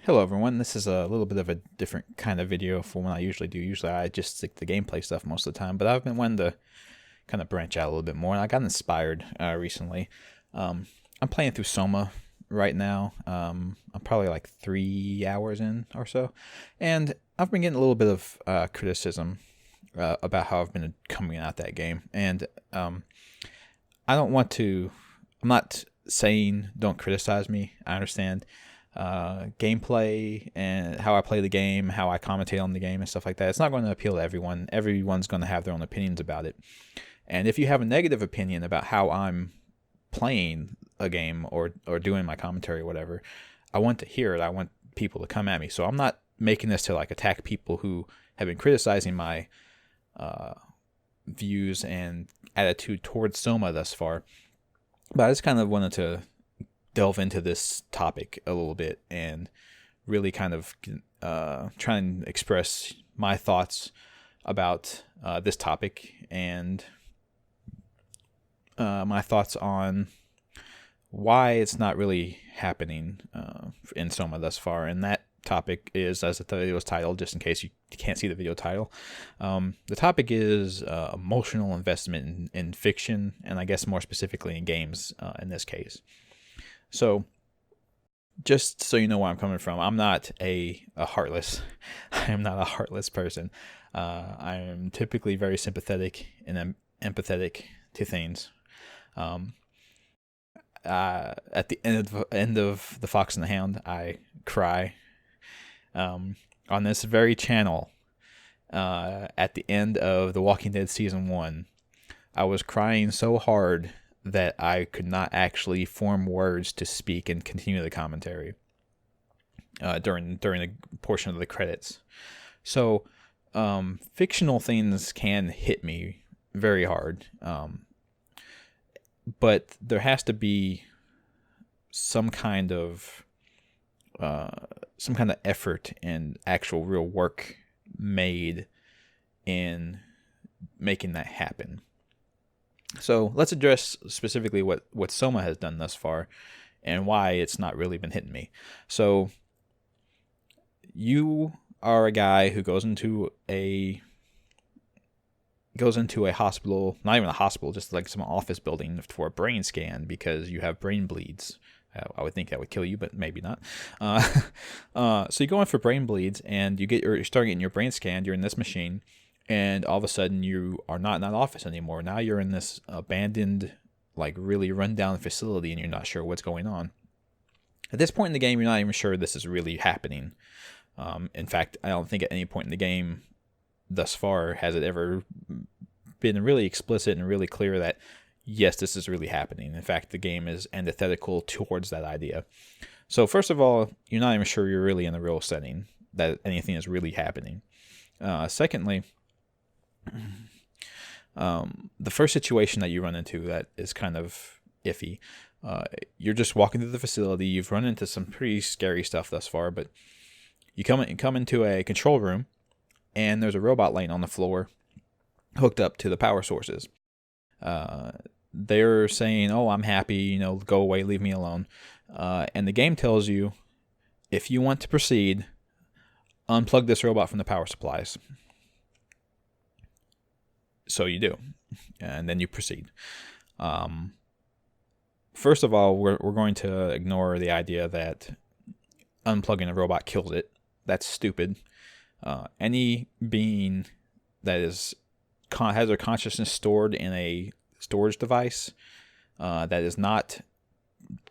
Hello everyone, this is a little bit of a different kind of video from what I usually do. Usually I just stick to gameplay stuff most of the time, but I've been wanting to kind of branch out a little bit more, and I got inspired recently. I'm playing through Soma right now. I'm probably like 3 hours in or so, and I've been getting a little bit of criticism about how I've been coming at that game, and I don't want to. I'm not saying don't criticize me. I understand gameplay and how I play the game, how I commentate on the game and stuff like that. It's not going to appeal to everyone. Everyone's going to have their own opinions about it. And if you have a negative opinion about how I'm playing a game or doing my commentary or whatever, I want to hear it. I want people to come at me. So I'm not making this to like attack people who have been criticizing my views and attitude towards Soma thus far. But I just kind of wanted to delve into this topic a little bit and really kind of try and express my thoughts about this topic and my thoughts on why it's not really happening in Soma thus far. And that topic is, as the video is titled, just in case you can't see the video title, the topic is emotional investment in fiction, and I guess more specifically in games in this case. So, just so you know where I'm coming from, I'm not a heartless. I am not a heartless person. I am typically very sympathetic and I'm empathetic to things. At the end of The Fox and the Hound, I cry. On this very channel, at the end of The Walking Dead Season 1, I was crying so hard that I could not actually form words to speak and continue the commentary during the portion of the credits. So, fictional things can hit me very hard, but there has to be some kind of effort and actual real work made in making that happen. So let's address specifically what Soma has done thus far and why it's not really been hitting me. So you are a guy who goes into a hospital, not even a hospital, just like some office building for a brain scan because you have brain bleeds. I would think that would kill you, but maybe not. So you go in for brain bleeds and you start getting your brain scanned. You're in this machine. And all of a sudden, you are not in that office anymore. Now you're in this abandoned, like really rundown facility, and you're not sure what's going on. At this point in the game, you're not even sure this is really happening. In fact, I don't think at any point in the game thus far has it ever been really explicit and really clear that, yes, this is really happening. In fact, the game is antithetical towards that idea. So first of all, you're not even sure you're really in the real setting, that anything is really happening. Secondly, the first situation that you run into that is kind of iffy, you're just walking through the facility. You've run into some pretty scary stuff thus far, but you come into a control room, and there's a robot laying on the floor, hooked up to the power sources. They're saying, "Oh, I'm happy. Go away, leave me alone." And the game tells you, if you want to proceed, unplug this robot from the power supplies. So you do, and then you proceed. First of all, we're going to ignore the idea that unplugging a robot kills it. That's stupid. Any being that has their consciousness stored in a storage device that is not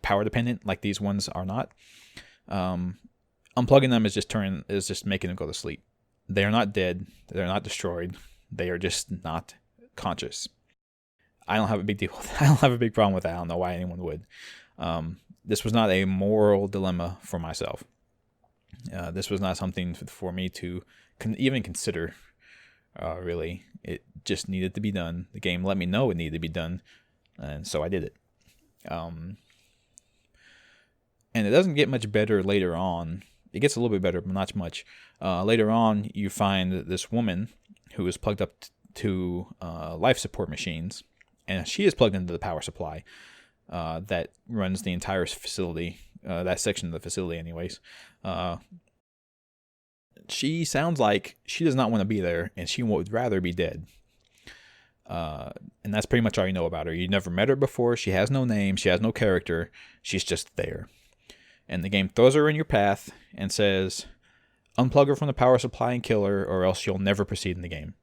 power dependent, like these ones are not, unplugging them is just making them go to sleep. They are not dead. They're not destroyed. They are just not conscious. I don't have a big deal. I don't have a big problem with that. I don't know why anyone would. This was not a moral dilemma for myself. This was not something for me to even consider. Really, it just needed to be done. The game let me know it needed to be done, and so I did it. And it doesn't get much better later on. It gets a little bit better, but not much. Later on, you find this woman who is plugged up to life support machines, and she is plugged into the power supply that runs the entire facility, that section of the facility anyways. She sounds like she does not want to be there, and she would rather be dead. And that's pretty much all you know about her. You never met her before. She has no name. She has no character. She's just there. And the game throws her in your path and says, unplug her from the power supply and kill her, or else you'll never proceed in the game.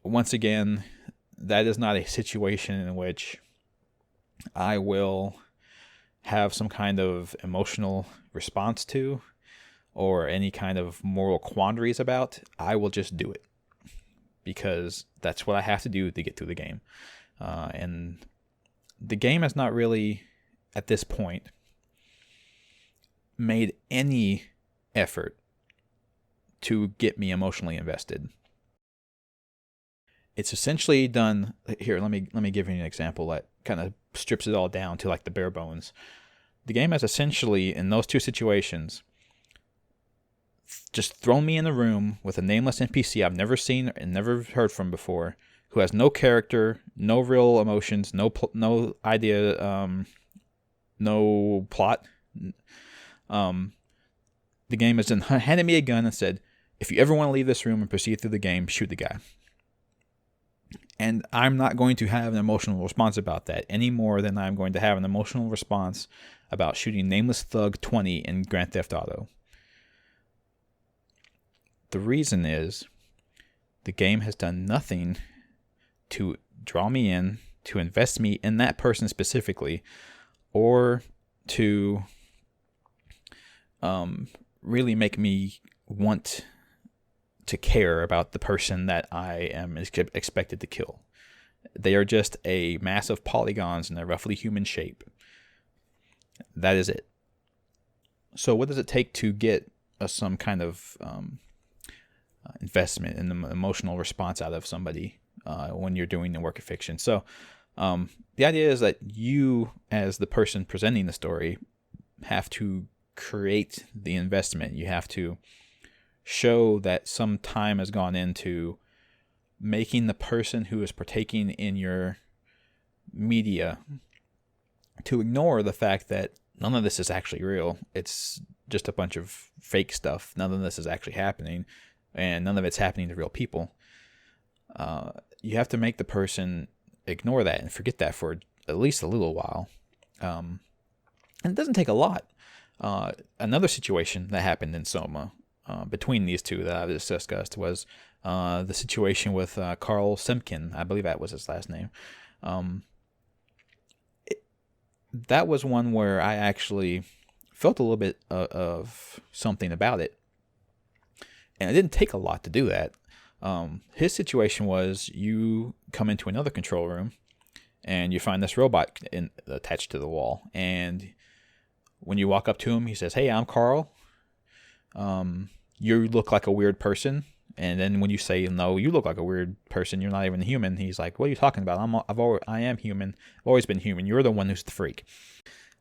Once again, that is not a situation in which I will have some kind of emotional response to or any kind of moral quandaries about. I will just do it because that's what I have to do to get through the game. And the game has not really, at this point, made any effort to get me emotionally invested. It's essentially done here. Let me give you an example that kind of strips it all down to like the bare bones. The game has essentially, in those two situations, just thrown me in a room with a nameless NPC I've never seen and never heard from before, who has no character, no real emotions, no idea, no plot. The game has then handed me a gun and said, if you ever want to leave this room and proceed through the game, shoot the guy. And I'm not going to have an emotional response about that any more than I'm going to have an emotional response about shooting Nameless Thug 20 in Grand Theft Auto. The reason is the game has done nothing to draw me in, to invest me in that person specifically, or to really make me want to care about the person that I am expected to kill. They are just a mass of polygons in a roughly human shape. That is it. So what does it take to get some kind of investment and an emotional response out of somebody when you're doing the work of fiction? So the idea is that you, as the person presenting the story, have to create the investment. You have to show that some time has gone into making the person who is partaking in your media to ignore the fact that none of this is actually real. It's just a bunch of fake stuff. None of this is actually happening, and none of it's happening to real people. You have to make the person ignore that and forget that for at least a little while. And it doesn't take a lot. Another situation that happened in Soma, between these two that I've just discussed, was the situation with Carl Semken. I believe that was his last name. That was one where I actually felt a little bit of something about it. And it didn't take a lot to do that. His situation was you come into another control room and you find this robot attached to the wall. And when you walk up to him, he says, "Hey, I'm Carl. You look like a weird person." And then when you say, "No, you look like a weird person. You're not even human," he's like, "What are you talking about? I am human. I've always been human. You're the one who's the freak."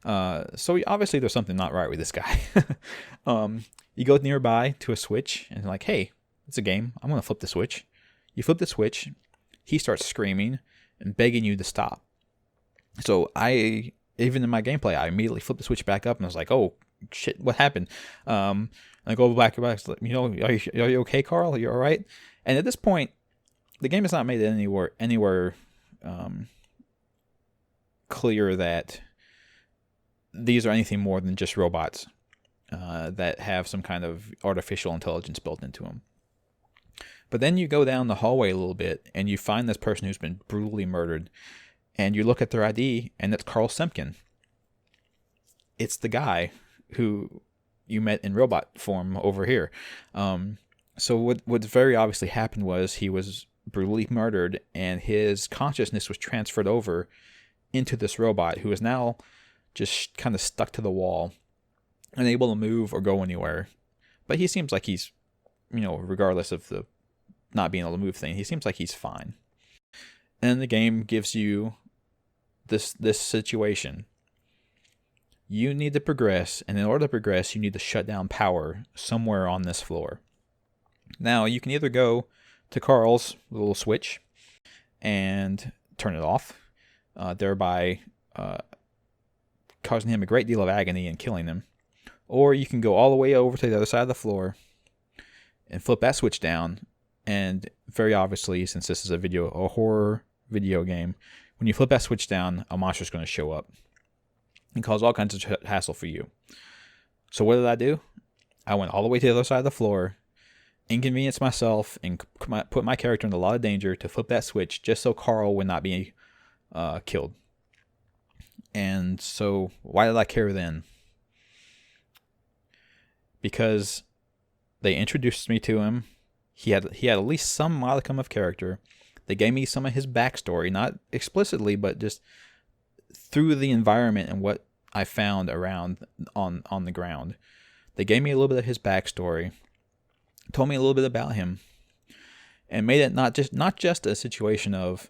So obviously there's something not right with this guy. You go nearby to a switch and like, "Hey, it's a game. I'm gonna flip the switch." You flip the switch. He starts screaming and begging you to stop. So even in my gameplay, I immediately flipped the switch back up and I was like, "Oh shit, what happened?" I go back, are you okay, Carl? Are you all right? And at this point, the game has not made it anywhere clear that these are anything more than just robots that have some kind of artificial intelligence built into them. But then you go down the hallway a little bit and you find this person who's been brutally murdered, and you look at their ID, and it's Carl Semken. It's the guy who you met in robot form over here. So what very obviously happened was he was brutally murdered, and his consciousness was transferred over into this robot, who is now just kind of stuck to the wall, unable to move or go anywhere. But he seems like he's, regardless of the not being able to move thing, he seems like he's fine. And the game gives you this situation. You need to progress, and in order to progress, you need to shut down power somewhere on this floor. Now, you can either go to Carl's little switch and turn it off, thereby causing him a great deal of agony and killing him. Or you can go all the way over to the other side of the floor and flip that switch down. And very obviously, since this is a horror video game, when you flip that switch down, a monster's going to show up and cause all kinds of hassle for you. So what did I do? I went all the way to the other side of the floor, inconvenienced myself, and put my character in a lot of danger to flip that switch just so Carl would not be killed. And so why did I care then? Because they introduced me to him. He had at least some modicum of character. They gave me some of his backstory, not explicitly, but just through the environment and what I found around on the ground. They gave me a little bit of his backstory, told me a little bit about him, and made it not just a situation of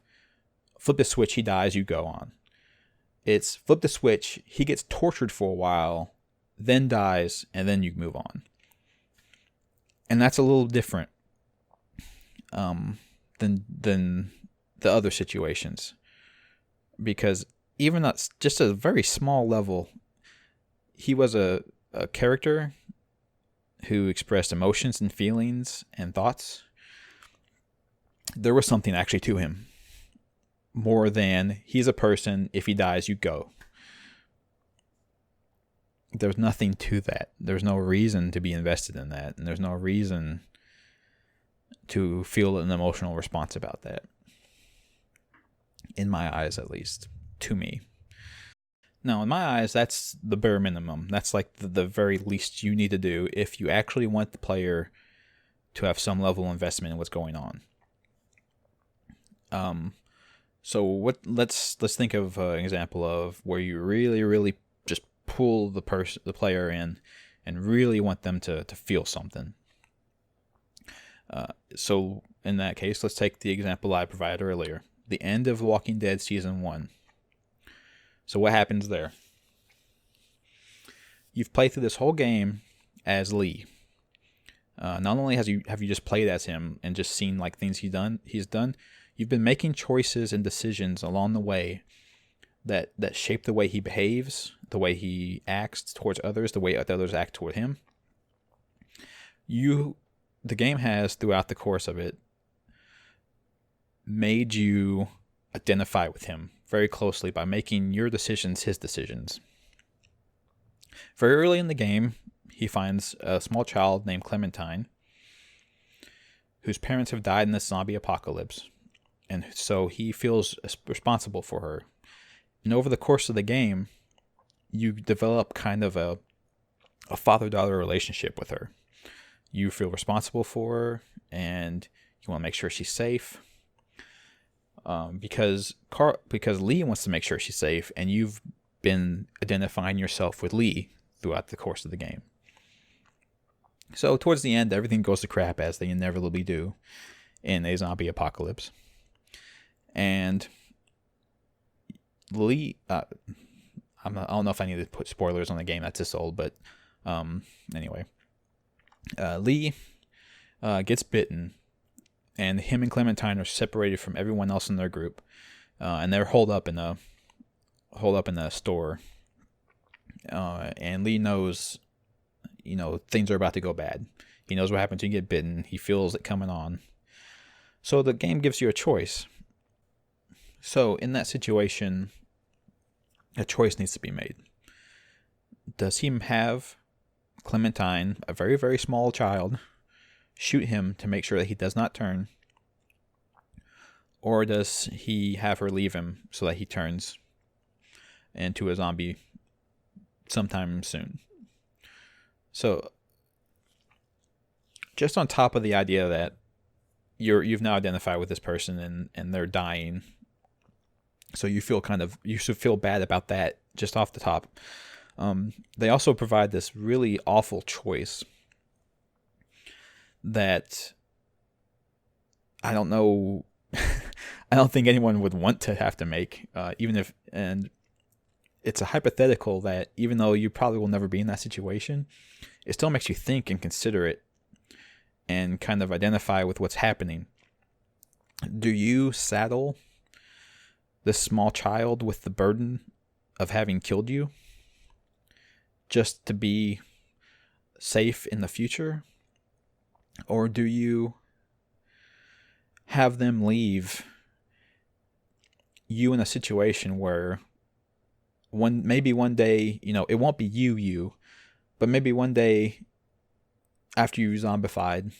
flip the switch, he dies, you go on. It's flip the switch, he gets tortured for a while, then dies, and then you move on. And that's a little different than the other situations, because even at just a very small level, he was a character who expressed emotions and feelings and thoughts. There was something actually to him, more than he's a person, if he dies, you go. There's nothing to that. There's no reason to be invested in that, and there's no reason to feel an emotional response about that. In my eyes, at least. To me. Now, in my eyes, that's the bare minimum. That's like the very least you need to do if you actually want the player to have some level of investment in what's going on. So let's think of an example of where you really just pull the player in and really want them to feel something. So in that case, let's take the example I provided earlier. The end of Walking Dead Season 1. So what happens there? You've played through this whole game as Lee. Not only have you just played as him and just seen like things he's done, you've been making choices and decisions along the way that shape the way he behaves, the way he acts towards others, the way others act toward him. The game has, throughout the course of it, made you identify with him very closely by making your decisions his decisions. Very early in the game, he finds a small child named Clementine, whose parents have died in this zombie apocalypse, and so he feels responsible for her. And over the course of the game, you develop kind of a father-daughter relationship with her. You feel responsible for her, and you want to make sure she's safe. Because Lee wants to make sure she's safe, and you've been identifying yourself with Lee throughout the course of the game. So towards the end, everything goes to crap, as they inevitably do in a zombie apocalypse. And Lee, I don't know if I need to put spoilers on the game that's this old, but anyway, Lee gets bitten. And him and Clementine are separated from everyone else in their group, and they're holed up in a store. And Lee knows, things are about to go bad. He knows what happens when you get bitten. He feels it coming on. So the game gives you a choice. So in that situation, a choice needs to be made. Does he have Clementine, a very, very small child, shoot him to make sure that he does not turn? Or does he have her leave him so that he turns into a zombie sometime soon? So, just on top of the idea that you've now identified with this person and they're dying, so you should feel bad about that just off the top. They also provide this really awful choice that I don't know. I don't think anyone would want to have to make, and it's a hypothetical that even though you probably will never be in that situation, it still makes you think and consider it and kind of identify with what's happening. Do you saddle this small child with the burden of having killed you just to be safe in the future, or do you have them leave you in a situation where maybe one day, it won't be you, but maybe one day after you zombified,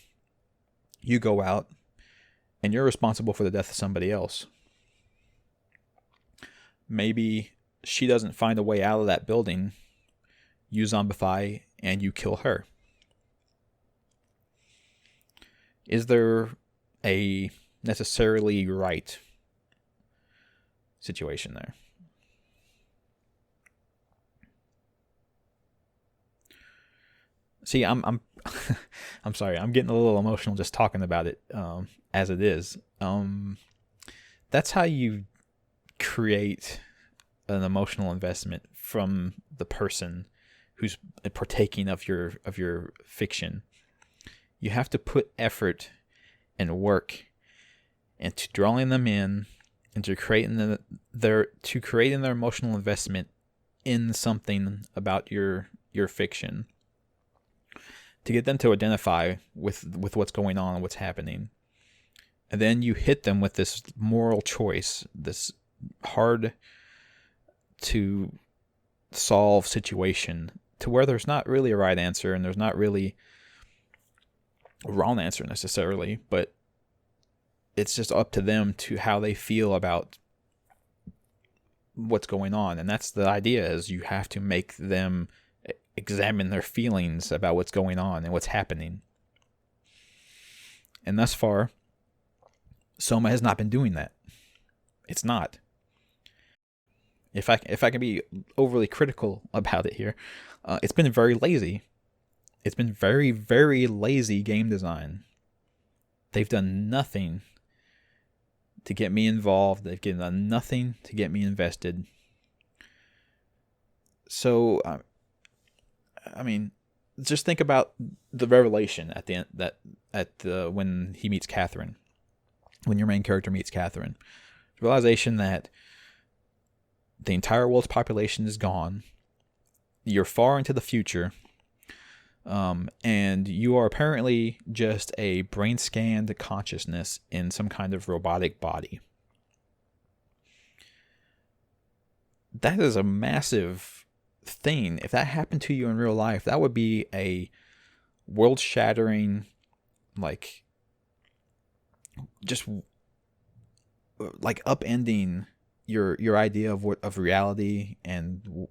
you go out and you're responsible for the death of somebody else. Maybe she doesn't find a way out of that building, you zombify and you kill her. Is there a necessarily right situation there? See, I'm I'm sorry. I'm getting a little emotional just talking about it as it is. That's how you create an emotional investment from the person who's partaking of your fiction. You have to put effort and work into drawing them in, into creating their emotional investment in something about your fiction, to get them to identify with what's going on and what's happening. And then you hit them with this moral choice, this hard to solve situation, to where there's not really a right answer and there's not really a wrong answer necessarily, but it's just up to them to how they feel about what's going on. And that's the idea, is you have to make them examine their feelings about what's going on and what's happening. And thus far, Soma has not been doing that. It's not. If I can be overly critical about it here, it's been very lazy. It's been very, very lazy game design. They've done nothing to get me involved. They've done nothing to get me invested. So, I mean, just think about the revelation at the end, when he meets Catherine, when your main character meets Catherine. The realization that the entire world's population is gone. You're far into the future. And you are apparently just a brain-scanned consciousness in some kind of robotic body. That is a massive thing. If that happened to you in real life, that would be a world-shattering, just upending your idea of reality and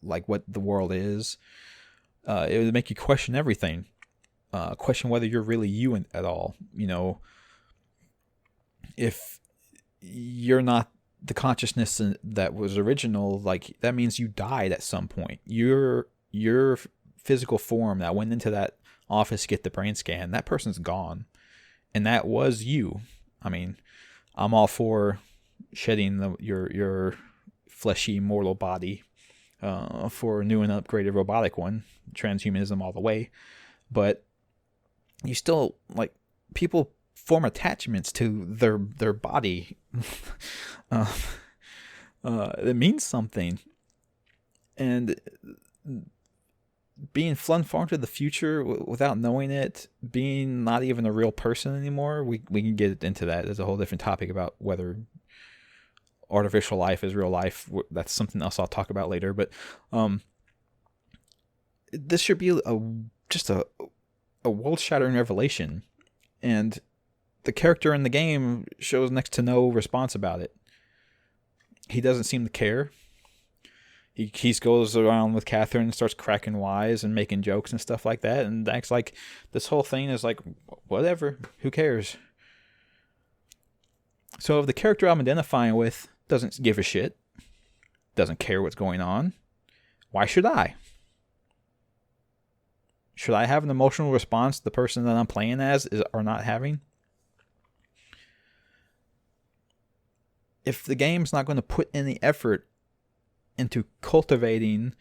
what the world is. It would make you question everything. Question whether you're really you at all. If you're not the consciousness that was original, that means you died at some point. Your physical form that went into that office to get the brain scan, that person's gone, and that was you. I mean, I'm all for shedding your fleshy mortal body for a new and upgraded robotic one, transhumanism all the way. But you still, people form attachments to their body. It means something. And being flung far into the future without knowing it, being not even a real person anymore, we can get into that. There's a whole different topic about whether artificial life is real life. That's something else I'll talk about later. But this should be just a world-shattering revelation, and the character in the game shows next to no response about it. He doesn't seem to care. He goes around with Catherine and starts cracking wise and making jokes and stuff like that, and acts like this whole thing is whatever, who cares? So if the character I'm identifying with doesn't give a shit, doesn't care what's going on, why should I? Should I have an emotional response to the person that I'm playing as or not having? If the game's not going to put any effort into cultivating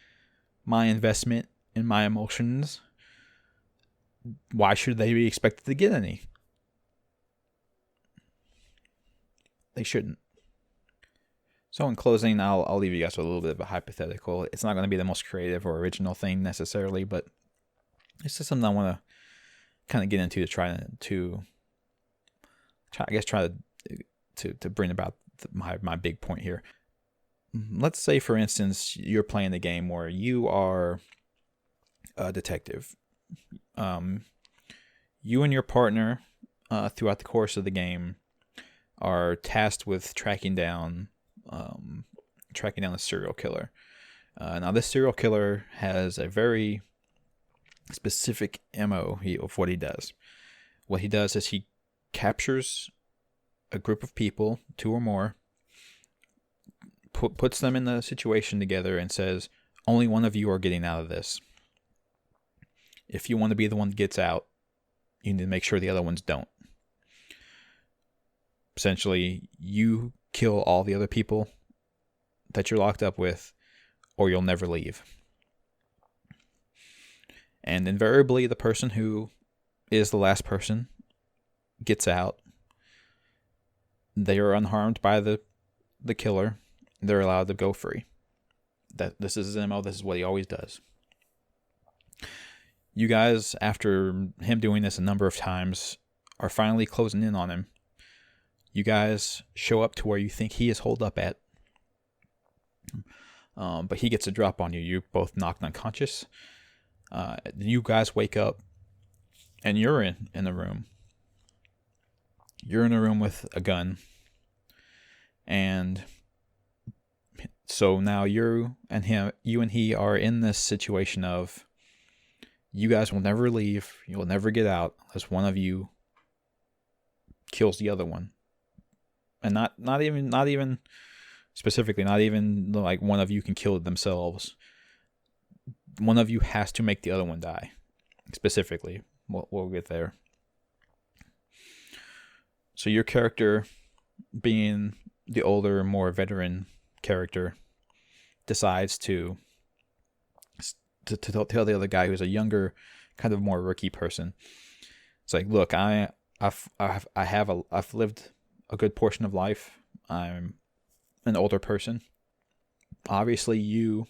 my investment in my emotions, why should they be expected to get any? They shouldn't. So in closing, I'll leave you guys with a little bit of a hypothetical. It's not going to be the most creative or original thing necessarily, but It's just something I want to kind of get into to try to bring about my big point here. Let's say, for instance, you're playing the game where you are a detective. You and your partner, throughout the course of the game, are tasked with tracking down a serial killer. Now, this serial killer has a very specific MO of what he does. What he does is he captures a group of people, 2 or more, puts them in the situation together and says, only one of you are getting out of this. If you want to be the one that gets out, you need to make sure the other ones don't. Essentially, you kill all the other people that you're locked up with, or you'll never leave. And invariably, the person who is the last person gets out. They are unharmed by the killer. They're allowed to go free. This is his MO. This is what he always does. You guys, after him doing this a number of times, are finally closing in on him. You guys show up to where you think he is holed up at. But he gets a drop on you. You're both knocked unconscious. You guys wake up, and you're in the room. You're in a room with a gun. And so now you and he are in this situation of, you guys will never leave. You'll never get out unless one of you kills the other one. And not even specifically, not even like one of you can kill themselves. One of you has to make the other one die. Specifically, we'll get there. So your character, being the older, more veteran character, decides to tell the other guy, who's a younger, kind of more rookie person. It's like, look, I've lived a good portion of life. I'm an older person. Obviously, you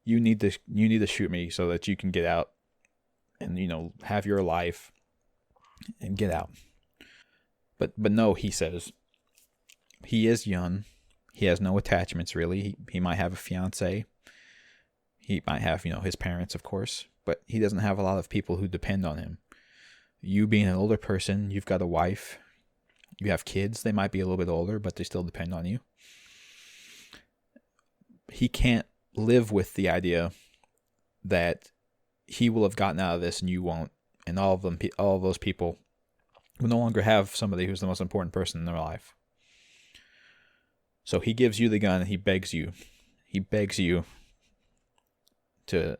need to shoot me so that you can get out and, have your life and get out. But no, he says, he is young. He has no attachments, really. He might have a fiance. He might have, his parents, of course, but he doesn't have a lot of people who depend on him. You being an older person, you've got a wife, you have kids. They might be a little bit older, but they still depend on you. He can't live with the idea that he will have gotten out of this and you won't, and all of those people will no longer have somebody who's the most important person in their life. So he gives you the gun and he begs you to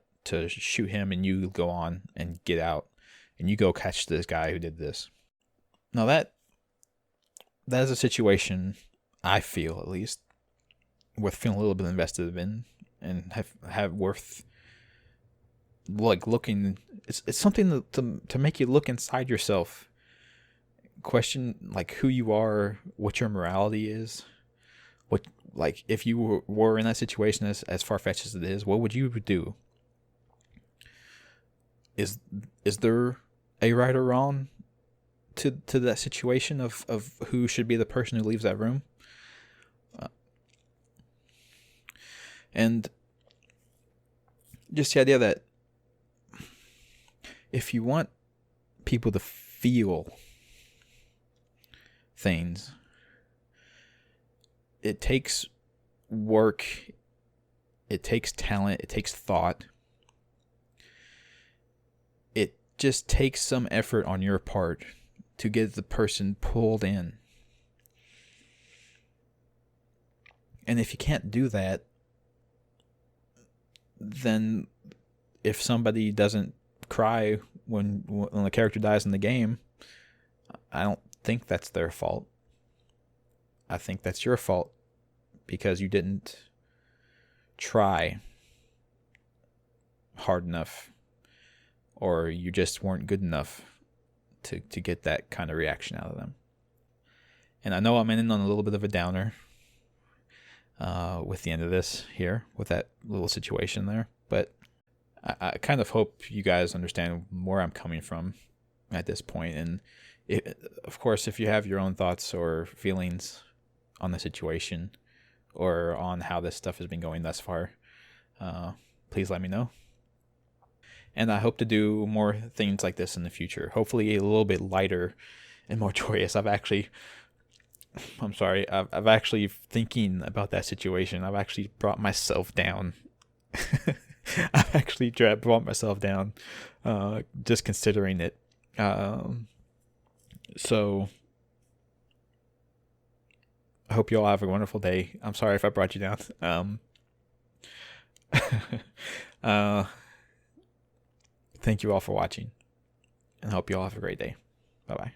shoot him, and you go on and get out and you go catch this guy who did this. Now that is a situation, I feel at least, worth feeling a little bit invested in, and have worth like looking. It's something to make you look inside yourself, question like who you are, what your morality is, what, like, if you were in that situation, as far-fetched as it is, what would you do? Is there a right or wrong to that situation of who should be the person who leaves that room? And just the idea that if you want people to feel things, it takes work, it takes talent, it takes thought. It just takes some effort on your part to get the person pulled in. And if you can't do that, then if somebody doesn't cry when the character dies in the game, I don't think that's their fault. I think that's your fault, because you didn't try hard enough, or you just weren't good enough to get that kind of reaction out of them. And I know I'm ending on a little bit of a downer with the end of this here, with that little situation there, but I kind of hope you guys understand where I'm coming from at this point. And of course, if you have your own thoughts or feelings on the situation or on how this stuff has been going thus far, please let me know. And I hope to do more things like this in the future. Hopefully, a little bit lighter and more joyous. I'm sorry. I've actually thinking about that situation. I've actually brought myself down. I've actually brought myself down, just considering it. So I hope you all have a wonderful day. I'm sorry if I brought you down. Uh, Thank you all for watching, and I hope you all have a great day. Bye bye.